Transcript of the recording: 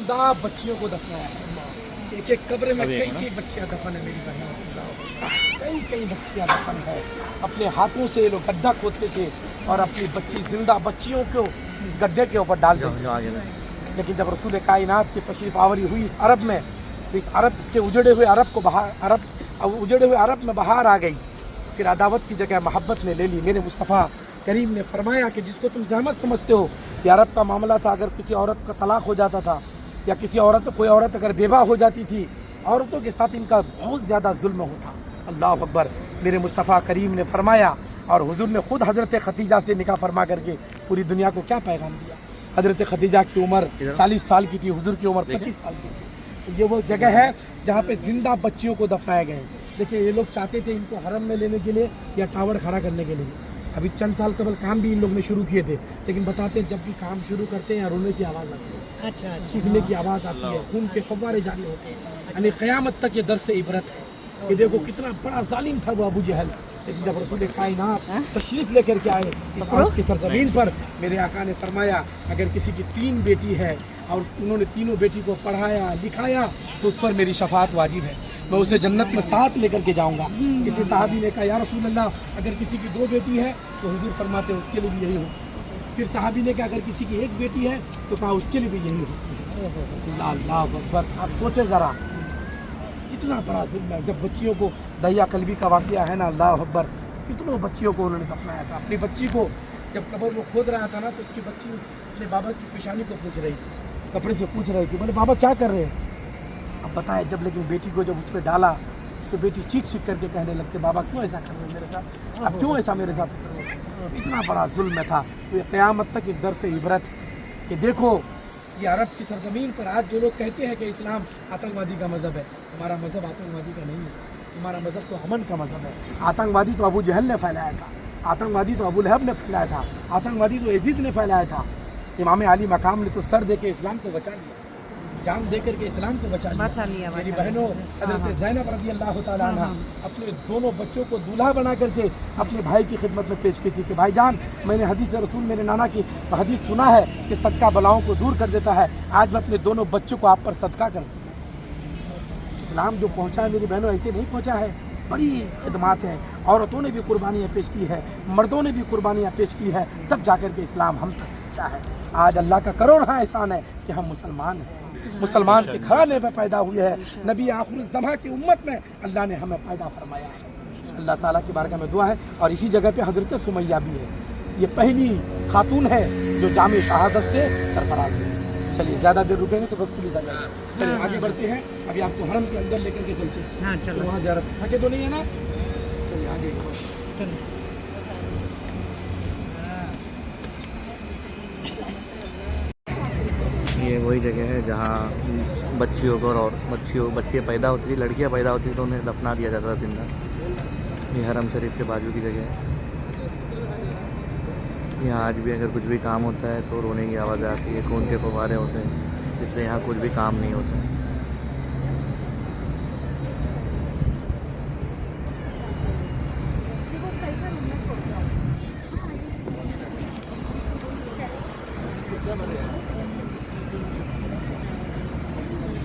जिंदा बच्चियों को दफनाया है। एक एक कब्र में कई कई बच्चियां दफन है मेरी बहनों, कई कई बच्चियां दफन है। अपने हाथों से ये लोग गड्ढा खोदते थे और अपनी बच्ची जिंदा बच्चियों को इस गड्ढे के ऊपर डाल देते। लेकिन जब रसूल कायनात की तशरीफ आवरी हुई इस अरब में, तो इस अरब के उजड़े हुए अरब में बहार आ गई। फिर अदावत की जगह मोहब्बत ने ले ली। मेरे मुस्तफ़ा करीम ने फरमाया कि जिसको तुम जहमत समझते हो, ये अरब का मामला था। अगर किसी औरत का तलाक हो जाता था या कोई औरत अगर बेवा हो जाती थी, औरतों के साथ इनका बहुत ज़्यादा जुल्म होता। अल्लाह अकबर। मेरे मुस्तफ़ा करीम ने फरमाया, और हुजूर ने खुद हज़रत खदीजा से निकाह फरमा करके पूरी दुनिया को क्या पैगाम दिया। हज़रत खदीजा की उम्र 40 साल की थी, हुजूर की उम्र 25 साल की थी। तो ये वो जगह है जहाँ पे जिंदा बच्चियों को दफनाए गए। देखिए, ये लोग चाहते थे इनको हरम में लेने के लिए या टावर खड़ा करने के लिए। अभी चंद साल कबल काम भी इन लोग ने शुरू किए थे, लेकिन बताते जब भी काम शुरू करते हैं रोने की आवाज़ आती है, अच्छा, चीखने की आवाज़ आती है, खून के फव्वारे जारी होते हैं। यानी क़यामत तक ये दर्स इबरत है कि देखो कितना बड़ा जालिम था वो अबू जहल। लेकिन जब रसूल कायनात तशरीफ लेकर के आए इस अरब की सरजमीन पर, मेरे आका ने फरमाया अगर किसी की 3 बेटी है और उन्होंने तीनों बेटी को पढ़ाया लिखाया तो उस पर मेरी शफात वाजिब है, मैं उसे जन्नत में साथ लेकर के जाऊंगा। किसी साहबी ने कहा या रसूल अल्लाह, अगर किसी की 2 बेटी है तो हुजूर फरमाते हैं उसके लिए भी यही हो। फिर साहबी ने कहा अगर किसी की 1 बेटी है तो कहा उसके लिए भी यही हो। अल्लाह अकबर। आप सोचे ज़रा, इतना बड़ा जुल्म है। जब बच्चियों को दहिया कल्बी का वाक़या है ना, अल्लाह अकबर, कितनों बच्चियों को उन्होंने दफनाया था। अपनी बच्ची को जब कब्र वो खोद रहा था ना, तो उसकी बच्ची अपने बाबा की पेशानी को पूछ रही थी, कपड़े से पूछ रही थी, बोले बाबा क्या कर रहे हैं। अब बताए जब लेकिन बेटी को जब उस पर डाला तो बेटी चीख करके कहने लगते बाबा क्यों ऐसा कर रहे हैं मेरे साथ, अब क्यों ऐसा मेरे साथ कर रहे हैं। इतना बड़ा जुल्म था। तो ये क़यामत तक एक दर से इबरत है कि देखो ये अरब की सरजमीन पर आज जो लोग कहते हैं कि इस्लाम आतंकवादी का मज़हब है, हमारा मज़हब आतंकवादी का नहीं है। हमारा मज़हब तो अमन का मज़हब है। आतंकवादी तो अबू जहल ने फैलाया था, आतंकवादी तो अबू लहब ने फैलाया था, आतंकवादी तो यजीद ने फैलाया था। इमाम अली मकाम ने तो सर दे के इस्लाम को बचा लिया, जान दे करके इस्लाम को बचा लिया। मेरी बहनों, हज़रत ज़ैनब रज़ी अल्लाह तआला अन्हा अपने दोनों बच्चों को दूल्हा बना करके अपने भाई की खिदमत में पेश की थी कि भाईजान, मैंने हदीस रसूल मेरे नाना की हदीस सुना है कि सदका बलाओं को दूर कर देता है, आज मैं अपने दोनों बच्चों को आप पर सदका कर दूँ। इस्लाम जो पहुँचा है मेरी बहनों ऐसे नहीं पहुँचा है, बड़ी खिदमात है। औरतों ने भी कुर्बानियाँ पेश की है, मर्दों ने भी कुर्बानियाँ पेश की है, तब जाकर के इस्लाम हम तक पहुँचा है। आज अल्लाह का करोड़ एहसान है कि हम मुसलमान हैं, मुसलमान के घराने में पैदा हुए हैं। नबी आखिर ज़मा की उम्मत में अल्लाह ने हमें पैदा फरमाया है। अल्लाह ताला की बारगाह में दुआ है। और इसी जगह पे हज़रत सुमैया भी है, ये पहली खातून है जो जामे शहादत से सरफराज हुई। चलिए ज़्यादा देर रुकेंगे तो वक्त पुलिस आ जाएगी। चलिए आगे बढ़ते हैं, अभी आपको हरम के अंदर लेकर के चलते हैं। हाँ चलो, वहाँ ज़्यादा थके तो नहीं है ना, चलिए आगे चलिए। ये वही जगह है जहाँ बच्चियों को और बच्चियाँ पैदा होती थी, लड़कियाँ पैदा होती थी तो उन्हें दफना दिया जाता था जिंदा। ये हरम शरीफ के बाजू की जगह है। यहाँ आज भी अगर कुछ भी काम होता है तो रोने की आवाज़ आती है, खून के फव्वारे होते हैं, इसलिए यहाँ कुछ भी काम नहीं होता है।